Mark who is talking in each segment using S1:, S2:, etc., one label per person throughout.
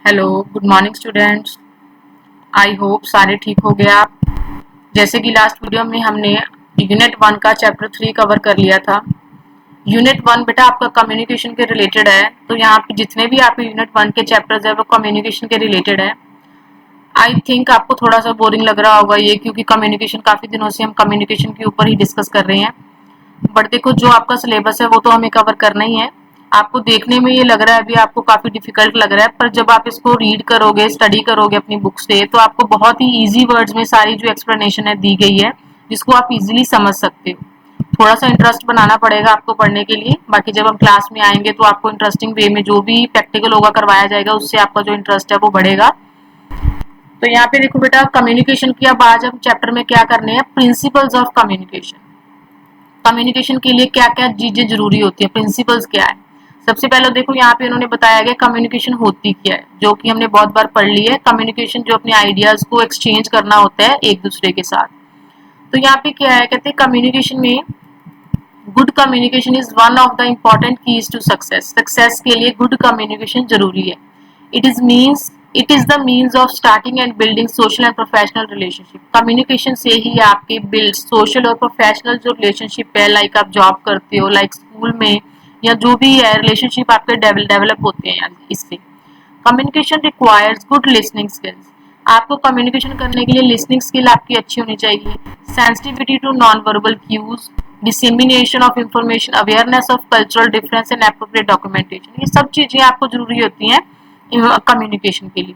S1: Hello, good morning students. I hope सारे ठीक हो गए आप। जैसे कि लास्ट वीडियो में हमने यूनिट 1 का चैप्टर 3 कवर कर लिया था। यूनिट 1 बेटा आपका कम्युनिकेशन के रिलेटेड है, तो यहाँ पे जितने भी आपके यूनिट 1 के चैप्टर्स है वो कम्युनिकेशन के रिलेटेड है। आई थिंक आपको थोड़ा सा बोरिंग लग रहा होगा ये, क्योंकि कम्युनिकेशन काफ़ी दिनों से हम कम्युनिकेशन के ऊपर ही डिस्कस कर रहे हैं। बट देखो, जो आपका सिलेबस है वो तो हमें कवर करना ही है। आपको देखने में ये लग रहा है अभी आपको काफी डिफिकल्ट लग रहा है, पर जब आप इसको रीड करोगे, स्टडी करोगे अपनी बुक से, तो आपको बहुत ही इजी वर्ड्स में सारी जो एक्सप्लेनेशन है दी गई है, जिसको आप इजीली समझ सकते हो। थोड़ा सा इंटरेस्ट बनाना पड़ेगा आपको पढ़ने के लिए। बाकी जब हम क्लास में आएंगे तो आपको इंटरेस्टिंग वे में जो भी प्रैक्टिकल होगा करवाया जाएगा, उससे आपका जो इंटरेस्ट है वो बढ़ेगा। तो यहाँ पे देखो बेटा, कम्युनिकेशन की अब आज हम चैप्टर में क्या करने हैं, प्रिंसिपल्स ऑफ कम्युनिकेशन। कम्युनिकेशन के लिए क्या क्या चीजें जरूरी होती है, प्रिंसिपल्स क्या है। सबसे पहले देखो, यहाँ पे उन्होंने बताया गया कम्युनिकेशन होती क्या है, जो कि हमने बहुत बार पढ़ ली है। कम्युनिकेशन जो अपने आइडियाज को एक्सचेंज करना होता है एक दूसरे के साथ। तो यहाँ पे क्या है, कहते हैं कम्युनिकेशन में good communication is one of the important keys to success. Success के लिए गुड कम्युनिकेशन जरूरी है। It is the means of starting and building social and professional relationship. Communication से ही आपके बिल्ड सोशल और प्रोफेशनल जो रिलेशनशिप है, लाइक आप जॉब करते हो, लाइक स्कूल में, या जो भी है रिलेशनशिप आपके डेवलप होते हैं इससे। Communication requires good listening skills. आपको कम्युनिकेशन करने के लिए लिसनिंग स्किल आपकी अच्छी होनी चाहिए। Sensitivity to non verbal cues, dissemination of information, awareness of cultural difference and appropriate documentation, ये सब चीजें आपको जरूरी होती हैं कम्युनिकेशन के लिए।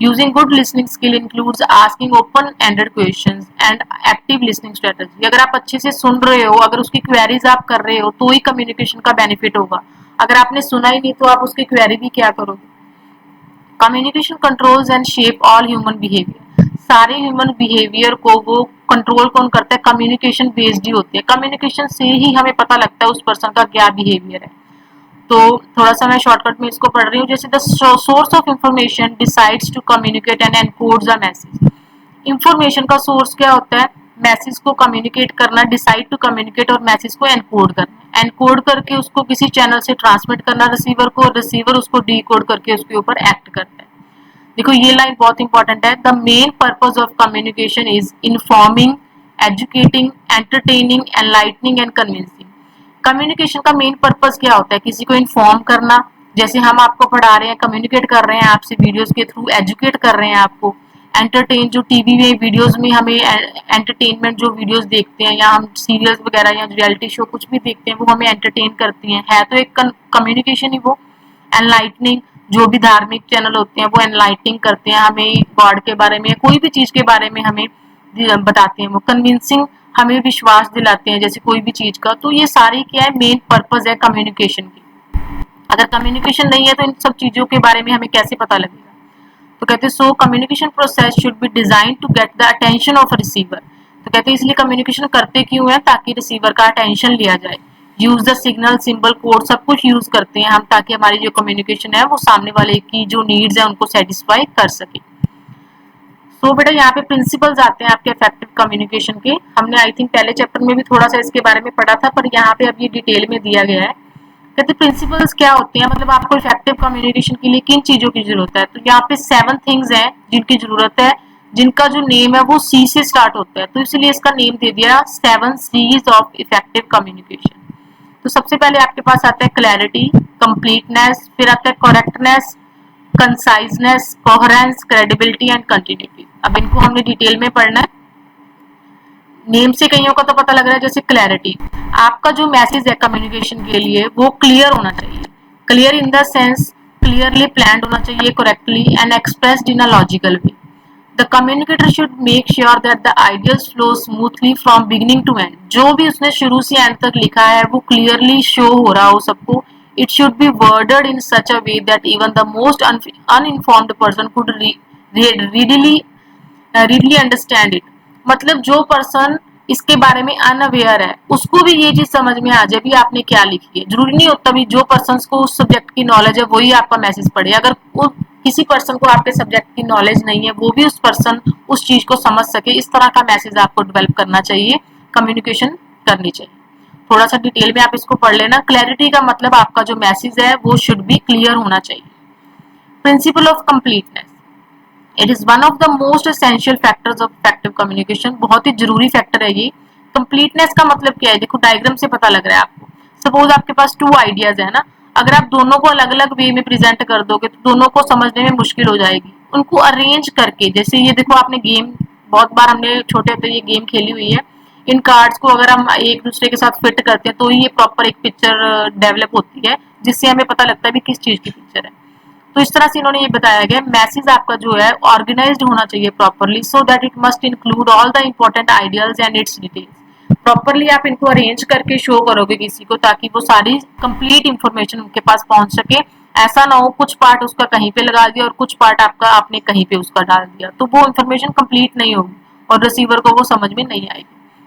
S1: Using good listening skill includes asking open ended questions and active listening strategy. अगर आप अच्छे से सुन रहे हो, अगर उसकी क्वेरीज आप कर रहे हो, तो ही कम्युनिकेशन का बेनिफिट होगा। अगर आपने सुना ही नहीं तो आप उसकी क्वेरी भी क्या करोगे। Communication controls and shape all human behaviour. सारे ह्यूमन बिहेवियर को वो कंट्रोल कौन करता है, कम्युनिकेशन बेस्ड ही होती है। कम्युनिकेशन से ही हमें पता लगता है उस पर्सन का क्या बिहेवियर है। तो थोड़ा सा मैं शॉर्टकट में इसको पढ़ रही हूँ। जैसे the source of information decides to communicate and encodes the message. Information का सोर्स क्या होता है, मैसेज को कम्युनिकेट करना, डिसाइड टू कम्युनिकेट, और मैसेज को एनकोड करना, एनकोड करके उसको किसी चैनल से ट्रांसमिट करना रिसीवर को, और रिसीवर उसको डीकोड करके उसके ऊपर एक्ट करता है। देखो ये लाइन बहुत इंपॉर्टेंट है। The main purpose of communication is informing, educating, entertaining, enlightening and convincing. Communication का मेन पर्पज क्या होता है, किसी को इन्फॉर्म करना, जैसे हम आपको पढ़ा रहे हैं, कम्युनिकेट कर रहे हैं आपसे वीडियोस के थ्रू, एजुकेट कर रहे हैं आपको, एंटरटेन, जो टीवी में वीडियोस में हमें एंटरटेनमेंट जो वीडियोस देखते हैं, या हम सीरियल्स वगैरह या रियलिटी शो कुछ भी देखते हैं, वो हमें एंटरटेन करती हैं, है तो एक कम्युनिकेशन ही वो। एनलाइटनिंग, जो भी धार्मिक चैनल होते हैं वो एनलाइटनिंग करते हैं, हमें गॉड के बारे में, कोई भी चीज के बारे में हमें बताते हैं। वो कन्विंसिंग, हमें विश्वास दिलाते हैं जैसे कोई भी चीज का। तो ये सारी क्या है, मेन पर्पज है कम्युनिकेशन की। अगर कम्युनिकेशन नहीं है तो इन सब चीजों के बारे में हमें कैसे पता लगेगा। तो कहते हैं so communication process should be design to get the attention of receiver. तो कहते हैं इसलिए कम्युनिकेशन करते क्यों है, ताकि रिसीवर का अटेंशन लिया जाए। Use the signal, symbol, code, सब कुछ यूज करते हैं हम, ताकि हमारी जो कम्युनिकेशन है वो सामने वाले की जो नीड्स है उनको सेटिस्फाई कर सके। सो बेटा यहाँ पे प्रिंसिपल्स आते हैं आपके इफेक्टिव कम्युनिकेशन के। हमने आई थिंक पहले चैप्टर में भी थोड़ा सा इसके बारे में पढ़ा था, पर यहाँ पे अब ये डिटेल में दिया गया है। कहते प्रिंसिपल्स क्या होते हैं, मतलब आपको इफेक्टिव कम्युनिकेशन के लिए किन चीजों की जरूरत है। तो यहाँ पे 7 थिंग्स हैं जिनकी जरूरत है, जिनका जो नेम है वो सी से स्टार्ट होता है, तो इसलिए इसका नेम दे दिया 7 सीज ऑफ इफेक्टिव कम्युनिकेशन। तो सबसे पहले आपके पास आता है क्लैरिटी, कंप्लीटनेस, फिर आता है correctness, conciseness, coherence, credibility and continuity. अब इनको हमने डिटेल में पढ़ना है। नेम से कईयों का तो पता लग रहा है, जैसे क्लैरिटी, आपका जो मैसेज है कम्युनिकेशन के लिए वो क्लियर होना चाहिए। Clear in the sense clearly planned होना चाहिए, correctly and expressed in a logical way. The communicator should make sure that the ideas flow smoothly from beginning to end. जो भी उसने शुरू से एंड तक लिखा है वो क्लियरली शो हो रहा हो सबको। It should be worded in such a way that even the most uninformed person could readily understand it. मतलब जो पर्सन इसके बारे में अनअवेयर है उसको भी ये चीज समझ में आ जाए भी आपने क्या लिखी है। जरूरी नहीं होता भी जो पर्सन को उस सब्जेक्ट की नॉलेज है वही आपका मैसेज पढ़े। अगर वो किसी पर्सन को आपके सब्जेक्ट की नॉलेज नहीं है, वो भी उस पर्सन उस चीज को समझ सके, इस तरह का मैसेज आपको डेवलप करना चाहिए, कम्युनिकेशन करनी चाहिए। थोड़ा सा डिटेल में आप इसको पढ़ लेना। क्लैरिटी का मतलब आपका जो मैसेज है वो शुड बी क्लियर होना चाहिए। Principle of completeness, it is one of the most essential factors of effective communication. बहुत ही जरूरी फैक्टर है ये। कंप्लीटनेस का मतलब क्या है, देखो डायग्राम से पता लग रहा है आपको। सपोज आपके पास टू आइडियाज है ना, अगर आप दोनों को अलग अलग वे में प्रेजेंट कर दोगे तो दोनों को समझने में मुश्किल हो जाएगी। उनको अरेंज करके, जैसे ये देखो आपने गेम, बहुत बार हमने छोटे होते ये गेम खेली हुई है। इन कार्ड्स को अगर हम एक दूसरे के साथ फिट करते हैं तो ये प्रॉपर एक पिक्चर डेवलप होती है, जिससे हमें पता लगता है भी किस चीज की पिक्चर है। तो इस तरह से इन्होंने ये बताया गया, मैसेज आपका जो है ऑर्गेनाइज्ड होना चाहिए properly, so that it must include all the important ideas and it's details. Properly आप इनको अरेंज करके शो करोगे किसी को, ताकि वो सारी कंप्लीट इंफॉर्मेशन उनके पास पहुंच सके। ऐसा ना हो कुछ पार्ट उसका कहीं पे लगा दिया और कुछ पार्ट आपका आपने कहीं पे उसका डाल दिया, तो वो इन्फॉर्मेशन कंप्लीट नहीं होगी और रिसीवर को वो समझ में नहीं आएगी।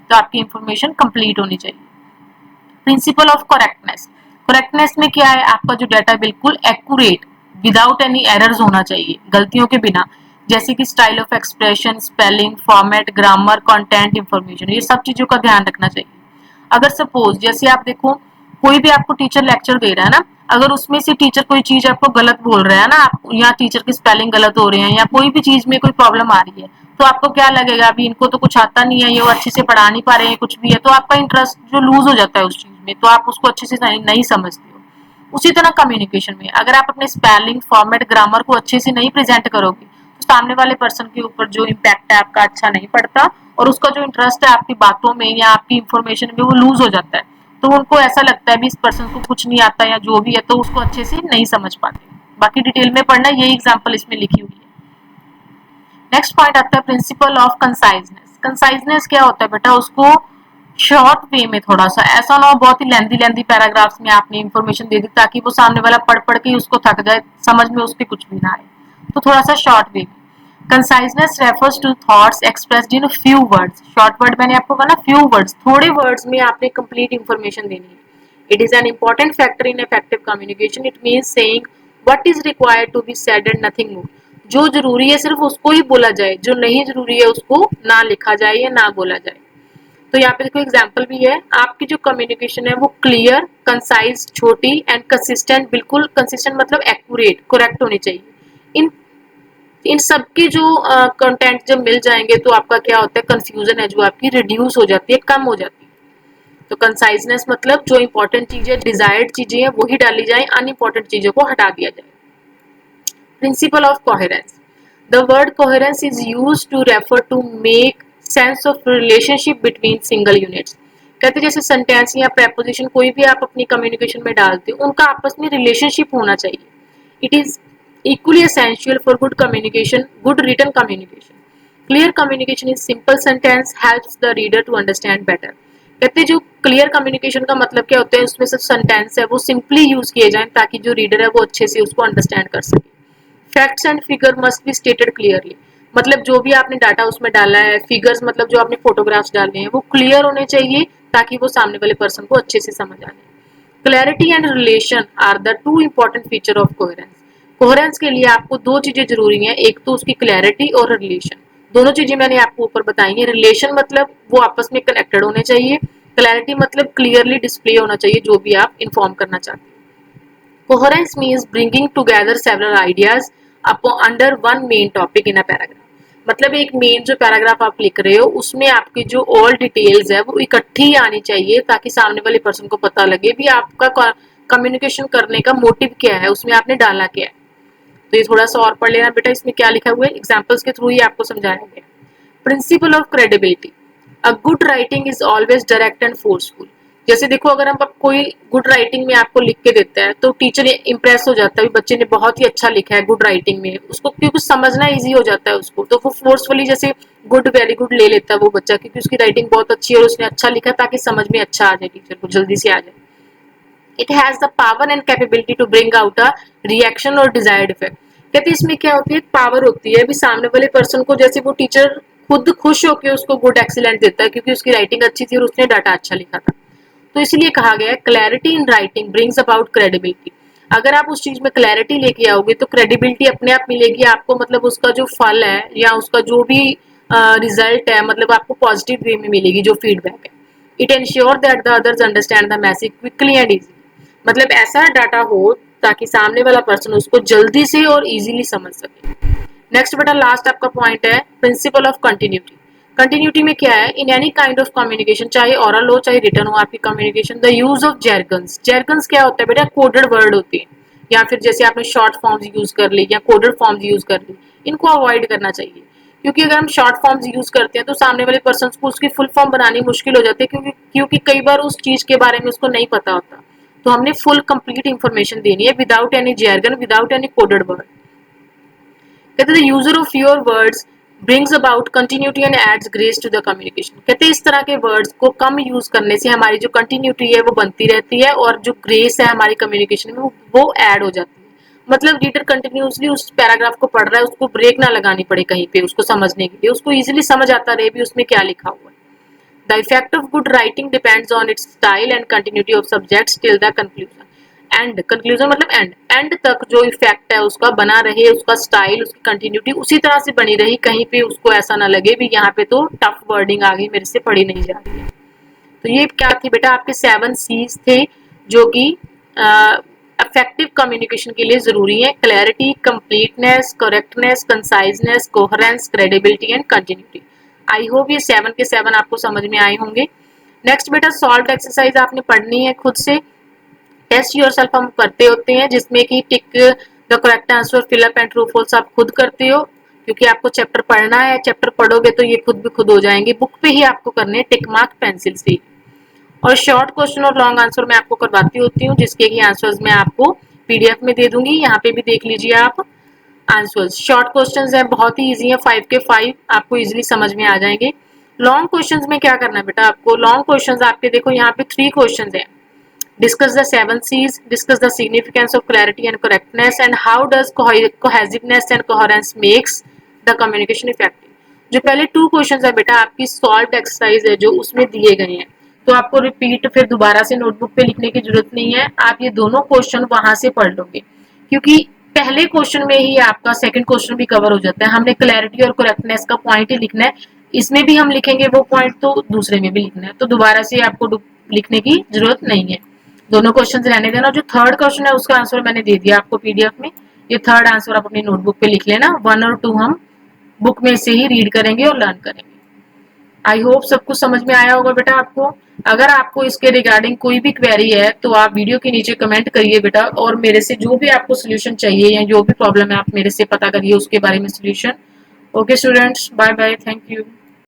S1: तो आपकी इंफॉर्मेशन कंप्लीट होनी चाहिए। प्रिंसिपल ऑफ करेक्टनेस, करेक्टनेस में क्या है, आपका जो डाटा बिल्कुल एक्यूरेट विदाउट एनी एरर्स होना चाहिए, गलतियों के बिना। जैसे कि style of expression, spelling, format, grammar, content, information, ये सब चीजों का ध्यान रखना चाहिए। अगर सपोज जैसे आप देखो कोई भी आपको टीचर लेक्चर दे रहा है ना, अगर उसमें से टीचर कोई चीज आपको गलत बोल रहा है ना, आप या टीचर की स्पेलिंग गलत हो रहे हैं या कोई भी चीज में कोई प्रॉब्लम आ रही है, तो आपको क्या लगेगा, अभी इनको तो कुछ आता नहीं है, ये वो अच्छे से पढ़ा नहीं पा रहे हैं, कुछ भी है, तो आपका इंटरेस्ट जो लूज हो जाता है उस चीज में, तो आप उसको अच्छे से नहीं समझते हो। उसी तरह कम्युनिकेशन में अगर आप अपने स्पेलिंग, फॉर्मेट, ग्रामर को अच्छे से नहीं प्रेजेंट करोगे तो सामने वाले पर्सन के ऊपर जो इम्पैक्ट है आपका अच्छा नहीं पड़ता, और उसका जो इंटरेस्ट है आपकी बातों में या आपकी इंफॉर्मेशन में वो लूज हो जाता है। तो उनको ऐसा लगता है भी इस पर्सन को कुछ नहीं आता या जो भी है, तो उसको अच्छे से नहीं समझ पाते। बाकी डिटेल में पढ़ना, यही एग्जाम्पल इसमें लिखी हुई है। नेक्स्ट पॉइंट आता है प्रिंसिपल ऑफ कंसाइजनेस। कंसाइजनेस क्या होता है बेटा, उसको शॉर्ट वे में, थोड़ा सा ऐसा ना हो बहुत ही लेंदी लेंदी पैराग्राफ्स में आपने इंफॉर्मेशन दे दी ताकि वो सामने वाला पढ़ पढ़ के उसको थक जाए, समझ में उसके कुछ भी ना आए, तो थोड़ा सा शॉर्ट वे में। Conciseness refers to thoughts expressed in few words. Short word मैंने आपको कहा ना, फ्यू वर्ड्स, थोड़े वर्ड्स में आपने कंप्लीट इंफॉर्मेशन देनी है। It is an important factor in effective communication. It means saying what is required to be said and nothing more. जो जरूरी है सिर्फ उसको ही बोला जाए, जो नहीं जरूरी है उसको ना लिखा जाए या ना बोला जाए। तो यहाँ पे देखो एग्जाम्पल भी है, आपकी जो कम्युनिकेशन है वो क्लियर, कंसाइज, छोटी एंड कंसिस्टेंट, बिल्कुल कंसिस्टेंट मतलब एक्यूरेट, करेक्ट होनी चाहिए। इन इन सबके जो कंटेंट जब मिल जाएंगे तो आपका क्या होता है, कंफ्यूजन है जो आपकी रिड्यूस हो जाती है, कम हो जाती है। तो कंसाइजनेस मतलब जो इंपॉर्टेंट चीजें, डिजायर्ड चीजें हैं वही डाली जाए, अनइम्पॉर्टेंट चीजों को हटा दिया जाए। Principle of coherence, the word coherence is used to refer to make sense of relationship between single units. कहते जैसे सेंटेंस या प्रेपोजिशन कोई भी आप अपनी कम्युनिकेशन में डालते हो, उनका आपस में रिलेशनशिप होना चाहिए। It is equally essential for good communication, good written communication. Clear communication in simple sentence helps the reader to understand better. कहते जो क्लियर कम्युनिकेशन का मतलब क्या होता है, उसमें सिर्फ सेंटेंस है वो सिंपली यूज किए जाएं ताकि जो रीडर है वो अच्छे से उसको अंडरस्टैंड कर सके। Facts and figure must be stated clearly, मतलब जो भी आपने डाटा उसमें डाला है, फिगर्स मतलब जो आपने फोटोग्राफ्स डाले हैं वो क्लियर होने चाहिए ताकि वो सामने वाले पर्सन को अच्छे से समझ आ जाए। Clarity and relation are the two important feature of coherence. Coherence के लिए आपको दो चीजें जरूरी हैं, एक तो उसकी क्लैरिटी और रिलेशन। दोनों चीजें मैंने आपको ऊपर बताई हैं। रिलेशन मतलब वो आपस में कनेक्टेड होने चाहिए, क्लैरिटी मतलब क्लियरली डिस्प्ले होना चाहिए जो भी आप इन्फॉर्म करना चाहते हैं। Coherence means bringing together several ideas under one main topic in a paragraph. मतलब एक मेन जो पैराग्राफ आप लिख रहे हो उसमें आपकी जो ऑल डिटेल्स है वो इकट्ठी आनी चाहिए ताकि सामने वाले पर्सन को पता लगे भी आपका कम्युनिकेशन करने का मोटिव क्या है, उसमें आपने डाला क्या है। तो ये थोड़ा सा और पढ़ लेना बेटा, इसमें क्या लिखा हुआ है, एग्जाम्पल्स के थ्रू ही आपको समझाया गया। Principle of credibility, a good writing is always direct and forceful. जैसे देखो अगर हम कोई गुड राइटिंग में आपको लिख के देता है तो टीचर इंप्रेस हो जाता है, बच्चे ने बहुत ही अच्छा लिखा है गुड राइटिंग में, उसको क्योंकि समझना इजी हो जाता है उसको, तो वो फोर्सफुली जैसे गुड वेरी गुड ले लेता है वो बच्चा, क्योंकि उसकी राइटिंग बहुत अच्छी है और उसने अच्छा लिखा ताकि समझ में अच्छा आ जाए, टीचर को जल्दी से आ जाए। It has the power and capability to bring out a reaction और डिजायर्ड इफेक्ट। कहते इसमें क्या होती है, पावर होती है, अभी सामने वाले पर्सन को जैसे वो टीचर खुद खुश होकर उसको गुड एक्सीलेंट देता है क्योंकि उसकी राइटिंग अच्छी थी और उसने डाटा अच्छा लिखा था। तो इसलिए कहा गया है clarity in writing brings about credibility. अगर आप उस चीज में क्लैरिटी लेके आओगे तो क्रेडिबिलिटी अपने आप मिलेगी आपको, मतलब उसका जो फल है या उसका जो भी रिजल्ट है मतलब आपको पॉजिटिव वे में मिलेगी जो फीडबैक है। It ensure that the others understand the message quickly and easy, मतलब ऐसा डाटा हो ताकि सामने वाला पर्सन उसको जल्दी से और इजीली समझ सके। नेक्स्ट बेटा लास्ट आपका पॉइंट है प्रिंसिपल ऑफ कंटिन्यूटी। कंटिन्यूटी में क्या है, in any kind of communication, चाहे ओरल हो चाहे रिटर्न हो आपकी कम्युनिकेशन, द यूज ऑफ जैर्गन्स। जैर्गन्स क्या होता है बेटा, कोडेड वर्ड होती है, या फिर जैसे आपने शॉर्ट फॉर्म्स यूज कर ली या कोडेड फॉर्म्स यूज कर ली, इनको अवॉइड करना चाहिए। क्योंकि अगर हम शॉर्ट फॉर्म्स यूज करते हैं तो सामने वाले पर्सन को उसकी फुल फॉर्म बनानी मुश्किल हो जाती है, क्योंकि कई बार उस चीज के बारे में उसको नहीं पता होता। तो हमने फुल कंप्लीट इंफॉर्मेशन देनी है without any jargon, without any coded word. कहते हैं user of your words brings about continuity and adds grace to the communication. कहते हैं इस तरह के वर्ड्स को कम यूज करने से हमारी जो कंटिन्यूटी है वो बनती रहती है और जो ग्रेस है हमारी कम्युनिकेशन में वो ऐड हो जाती है। मतलब रीडर कंटिन्यूसली उस पैराग्राफ को पढ़ रहा है, उसको ब्रेक ना लगानी पड़े कहीं पे उसको समझने के लिए, उसको इजिली समझ आता रहे भी उसमें क्या लिखा हुआ है। The effect of good writing depends on it's style and continuity of subjects till the conclusion. And conclusion मतलब एंड तक जो इफेक्ट है उसका बना रहे, उसका स्टाइल, उसकी कंटिन्यूटी उसी तरह से बनी रही, कहीं पे उसको ऐसा ना लगे भी यहाँ पे तो टफ वर्डिंग आ गई, मेरे से पढ़ी नहीं जा रही है। तो ये क्या थी बेटा, आपके 7 C's थे जो कि इफेक्टिव कम्युनिकेशन के लिए जरूरी है। Clarity, completeness, correctness, conciseness, coherence, credibility and continuity. I hope ये 7 के 7 आपको समझ में आए होंगे। नेक्स्ट बेटा सॉल्व एक्सरसाइज आपने पढ़नी है खुद से। टेस्ट योरसेल्फ हम करते होते हैं जिसमें कि tick the correct answer, fill up and true false आप खुद करते हो, क्योंकि आपको चैप्टर पढ़ना है। चैप्टर पढ़ोगे तो ये खुद भी खुद हो जाएंगे, बुक पे ही आपको करने टिक मार्क पेंसिल से। और शॉर्ट क्वेश्चन और लॉन्ग आंसर मैं आपको करवाती होती हूँ, जिसके की आंसर्स मैं आपको पीडीएफ में दे दूंगी, यहाँ पे भी देख लीजिए आप आंसर्स। शॉर्ट क्वेश्चंस हैं, बहुत ही इजी है, 5 के 5 आपको इजीली समझ में आ जाएंगे। लॉन्ग क्वेश्चंस में क्या करना है बेटा आपको, लॉन्ग क्वेश्चंस आपके देखो यहाँ पे 3 क्वेश्चंस हैं। Discuss the 7 C's, discuss the significance of clarity and correctness, and how does cohesiveness and coherence makes the communication effective। जो पहले 2 क्वेश्चंस है बेटा आपकी सॉल्व एक्सरसाइज है जो उसमें दिए गए हैं, तो आपको रिपीट फिर दोबारा से नोटबुक पे लिखने की जरूरत नहीं है, आप ये दोनों क्वेश्चन वहां से पढ़ लोगे, क्योंकि पहले क्वेश्चन में ही आपका सेकंड क्वेश्चन भी कवर हो जाता है। हमने क्लैरिटी और करेक्टनेस का पॉइंट ही लिखना है, इसमें भी हम लिखेंगे वो पॉइंट तो दूसरे में भी लिखना है, तो दोबारा से आपको लिखने की जरूरत नहीं है, दोनों क्वेश्चन रहने देना। जो थर्ड क्वेश्चन है उसका आंसर मैंने दे दिया आपको पीडीएफ में, ये थर्ड आंसर आप अपनी नोटबुक पे लिख लेना, 1 और 2 हम बुक में से ही रीड करेंगे और लर्न करेंगे। आई होप सब कुछ समझ में आया होगा बेटा आपको। अगर आपको इसके रिगार्डिंग कोई भी क्वेरी है तो आप वीडियो के नीचे कमेंट करिए बेटा, और मेरे से जो भी आपको सोल्यूशन चाहिए या जो भी प्रॉब्लम है आप मेरे से पता करिए उसके बारे में solution. Okay students, bye bye, thank you.